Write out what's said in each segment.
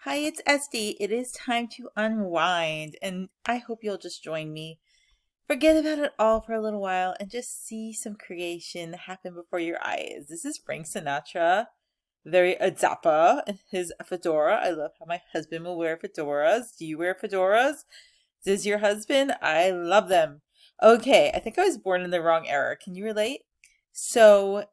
Hi, it's Estee. It is time to unwind, and I hope you'll just join me. Forget about it all for a little while and just see some creation happen before your eyes. This is Frank Sinatra, very Azapa in his fedora. I love how my husband will wear fedoras. Do you wear fedoras? Does your husband? I love them. Okay, I think I was born in the wrong era. Can you relate? So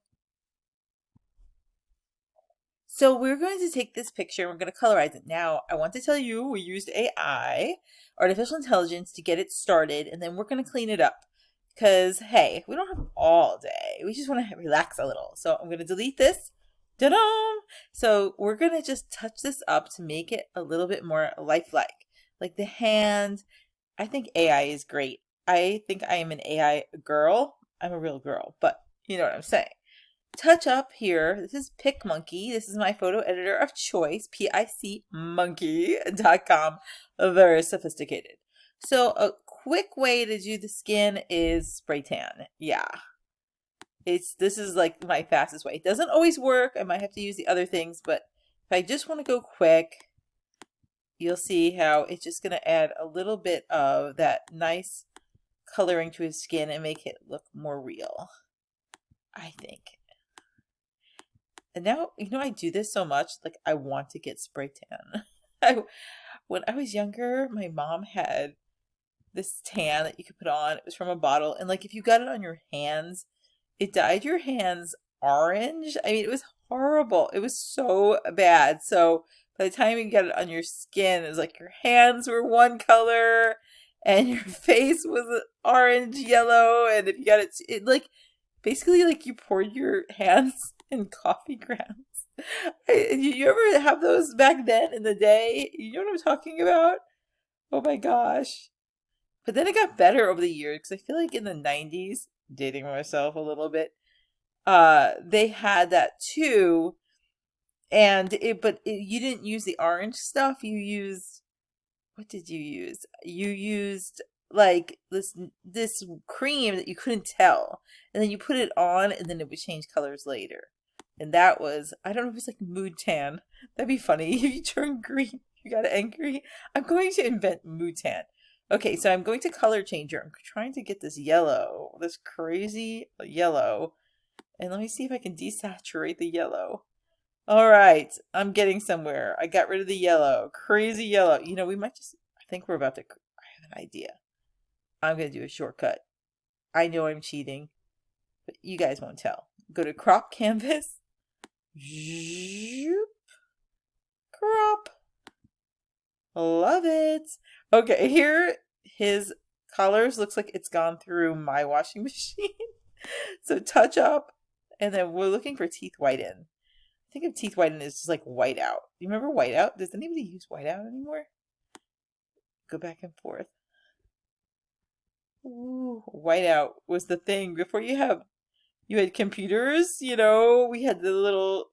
So we're going to take this picture and we're going to colorize it. Now, I want to tell you we used AI, artificial intelligence, to get it started, and then we're going to clean it up. Because, hey, we don't have all day. We just want to relax a little. So I'm going to delete this. Ta-da! So we're going to just touch this up to make it a little bit more lifelike. Like the hand. I think AI is great. I think I am an AI girl. I'm a real girl, but you know what I'm saying. Touch up here. This is PicMonkey. This is my photo editor of choice, PicMonkey.com. Very sophisticated. So a quick way to do the skin is spray tan. Yeah. This is like my fastest way. It doesn't always work. I might have to use the other things, but if I just want to go quick, you'll see how it's just going to add a little bit of that nice coloring to his skin and make it look more real, I think. And now, I do this so much, like I want to get spray tan. When I was younger, my mom had this tan that you could put on. It was from a bottle. And like if you got it on your hands, it dyed your hands orange. I mean, it was horrible. It was so bad. So by the time you get it on your skin, it was like your hands were one color and your face was orange, yellow. And if you got it like basically like you poured your hands in coffee grounds. You ever have those back then in the day? You know what I'm talking about? Oh my gosh. But then it got better over the years because I feel like in the 90s, dating myself a little bit, they had that too. And you didn't use the orange stuff. You used, what did you use? You used like this cream that you couldn't tell, and then you put it on and then it would change colors later. And that was, I don't know if it's like mood tan. That'd be funny if you turn green, you got angry. I'm going to invent mood tan. Okay, so I'm going to color changer. I'm trying to get this yellow, this crazy yellow. And let me see if I can desaturate the yellow. All right, I'm getting somewhere. I got rid of the yellow, crazy yellow. We might just, I think we're about to, I have an idea. I'm going to do a shortcut. I know I'm cheating, but you guys won't tell. Go to crop canvas. Zoop. Crop. Love it. Okay, here his colors looks like it's gone through my washing machine. So touch up, and then we're looking for teeth whiten. I think of teeth whiten as just like whiteout. You remember whiteout? Does anybody use whiteout anymore? Go back and forth. Ooh, whiteout was the thing before you had computers. We had the little.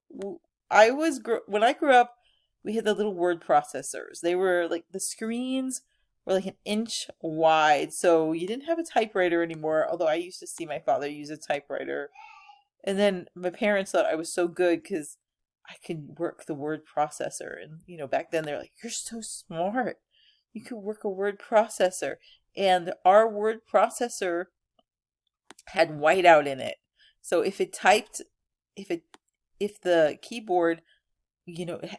When I grew up, we had the little word processors. They were like the screens were like an inch wide, so you didn't have a typewriter anymore. Although I used to see my father use a typewriter, and then my parents thought I was so good because I could work the word processor. And back then they're like, "You're so smart. You could work a word processor." And our word processor had whiteout in it. So if it typed, if the keyboard,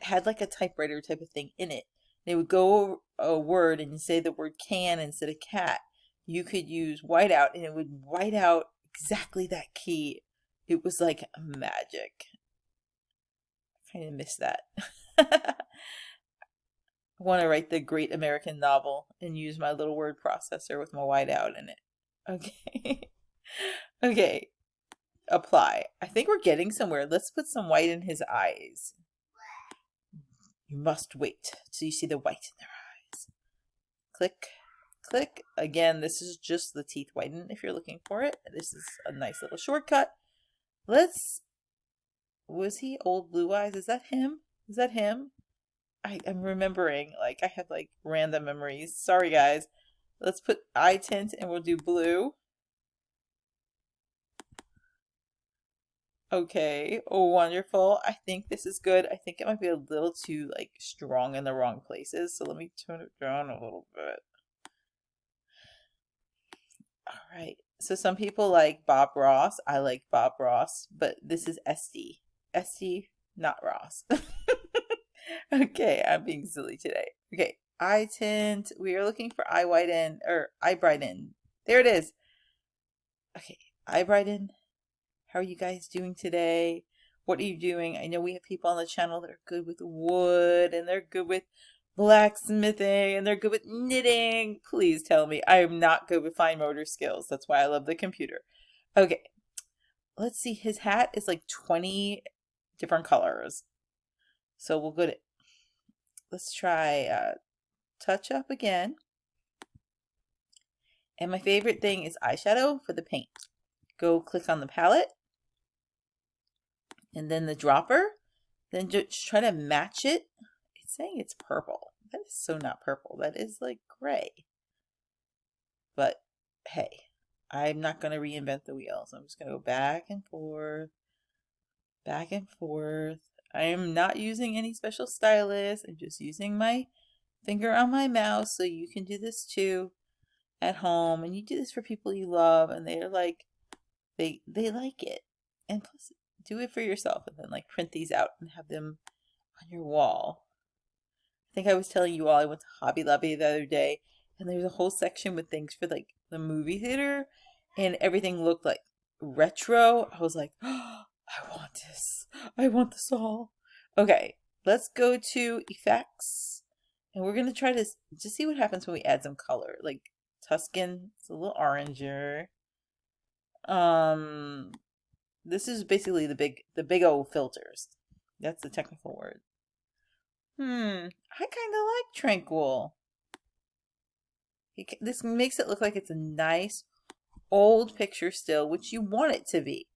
had like a typewriter type of thing in it, and it would go a word and you say the word can instead of cat, you could use whiteout and it would white out exactly that key. It was like magic. I kind of miss that. I want to write the great American novel and use my little word processor with my whiteout in it. Okay. Okay. Apply. I think we're getting somewhere. Let's put some white in his eyes. You must wait till you see the white in their eyes. Click, click. Again, this is just the teeth whiten if you're looking for it. This is a nice little shortcut. Was he old blue eyes? Is that him? Is that him? I'm remembering, like I have like random memories. Sorry guys. Let's put eye tint and we'll do blue. Okay, oh, wonderful. I think this is good. I think it might be a little too like strong in the wrong places, so let me tone it down a little bit. All right. So some people like Bob Ross. I like Bob Ross, but this is Estee. Estee, not Ross. Okay, I'm being silly today. Okay, eye tint. We are looking for eye whiten or eye brighten. There it is. Okay, eye brighten. How are you guys doing today? What are you doing? I know we have people on the channel that are good with wood and they're good with blacksmithing and they're good with knitting. Please tell me. I am not good with fine motor skills. That's why I love the computer. Okay, let's see. His hat is like 20 different colors. So we'll go to, let's try touch up again. And my favorite thing is eyeshadow for the paint. Go click on the palette. And then the dropper, then just try to match it. It's saying it's purple. That is so not purple. That is like gray. But hey, I'm not going to reinvent the wheel. So I'm just going to go back and forth, back and forth. I am not using any special stylus. I'm just using my finger on my mouse. So you can do this too at home. And you do this for people you love. And they're like, they like it. And plus, do it for yourself and then like print these out and have them on your wall. I think I was telling you all I went to Hobby Lobby the other day and there's a whole section with things for like the movie theater and everything looked like retro. I was like, oh, I want this. I want this all. Okay, let's go to effects and we're going to try to just see what happens when we add some color. Like Tuscan, it's a little oranger. This is basically the big old filters. That's the technical word. I kind of like Tranquil. This makes it look like it's a nice old picture still, which you want it to be.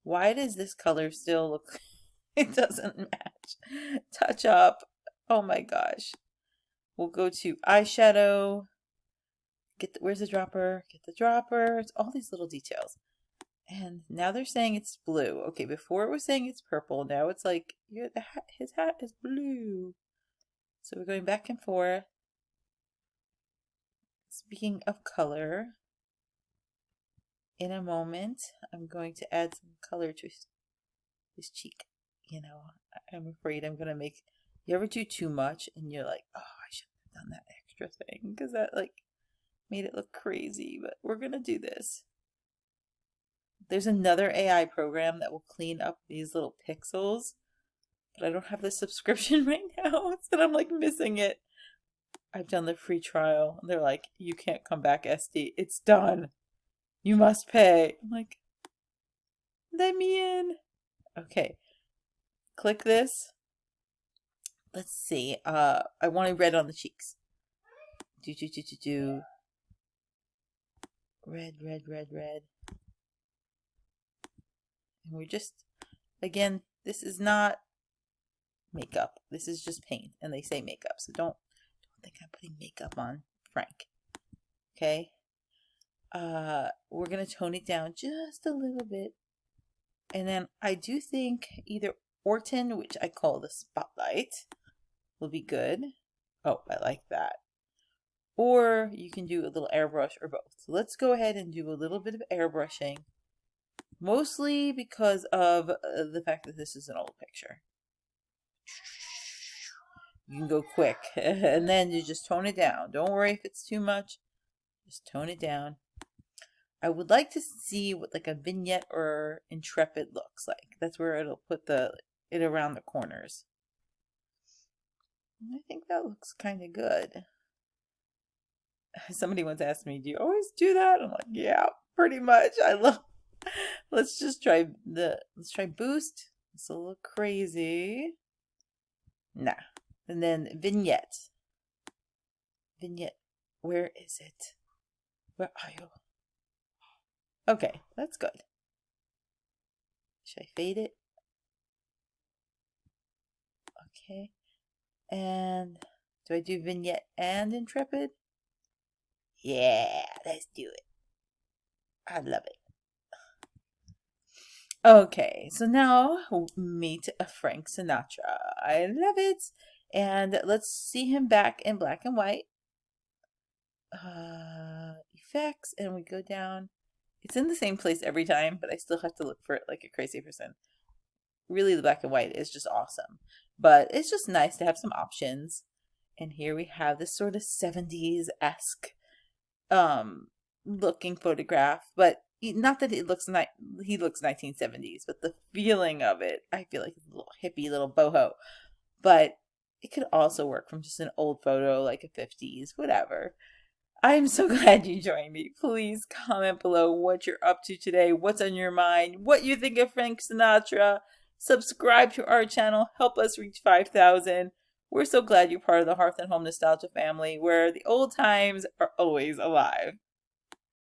Why does this color still look it doesn't match? Touch up. Oh my gosh. We'll go to eyeshadow. Where's the dropper? Get the dropper. It's all these little details. And now they're saying it's blue. Okay, before it was saying it's purple. Now it's like, yeah, his hat is blue. So we're going back and forth. Speaking of color, in a moment, I'm going to add some color to his cheek. You know, I'm afraid I'm going to make, you ever do too much and you're like, oh, I shouldn't have done that extra thing because that like made it look crazy, but we're going to do this. There's another AI program that will clean up these little pixels, but I don't have the subscription right now, so I'm like missing it. I've done the free trial, and they're like, you can't come back, Estee. It's done. You must pay. I'm like, let me in. Okay, click this. Let's see. I want a red on the cheeks. Do. Red. And we're just, again, this is not makeup. This is just paint. And they say makeup. So don't think I'm putting makeup on Frank. Okay? We're going to tone it down just a little bit. And then I do think either Orton, which I call the Spotlight, will be good. Oh, I like that. Or you can do a little airbrush or both. So let's go ahead and do a little bit of airbrushing. Mostly because of the fact that this is an old picture. You can go quick. And then you just tone it down. Don't worry if it's too much. Just tone it down. I would like to see what like a vignette or Intrepid looks like. That's where it'll put it around the corners. I think that looks kind of good. Somebody once asked me, do you always do that? I'm like, yeah, pretty much. I love. Let's try boost. It's a little crazy. Nah. And then vignette. Vignette. Where is it? Where are you? Okay, that's good. Should I fade it? Okay. And do I do vignette and Intrepid? Yeah, let's do it. I love it. Okay, so now meet Frank Sinatra. I love it. And let's see him back in black and white. Effects, and we go down. It's in the same place every time, but I still have to look for it like a crazy person. Really, the black and white is just awesome. But it's just nice to have some options. And here we have this sort of 70s-esque um looking photograph, but not that it looks he looks 1970s, but the feeling of it, I feel like it's a little hippie, little boho. But it could also work from just an old photo, like a 50s, whatever. I'm so glad you joined me. Please comment below what you're up to today, what's on your mind, what you think of Frank Sinatra. Subscribe to our channel, help us reach 5,000. We're so glad you're part of the Hearth and Home Nostalgia family, where the old times are always alive.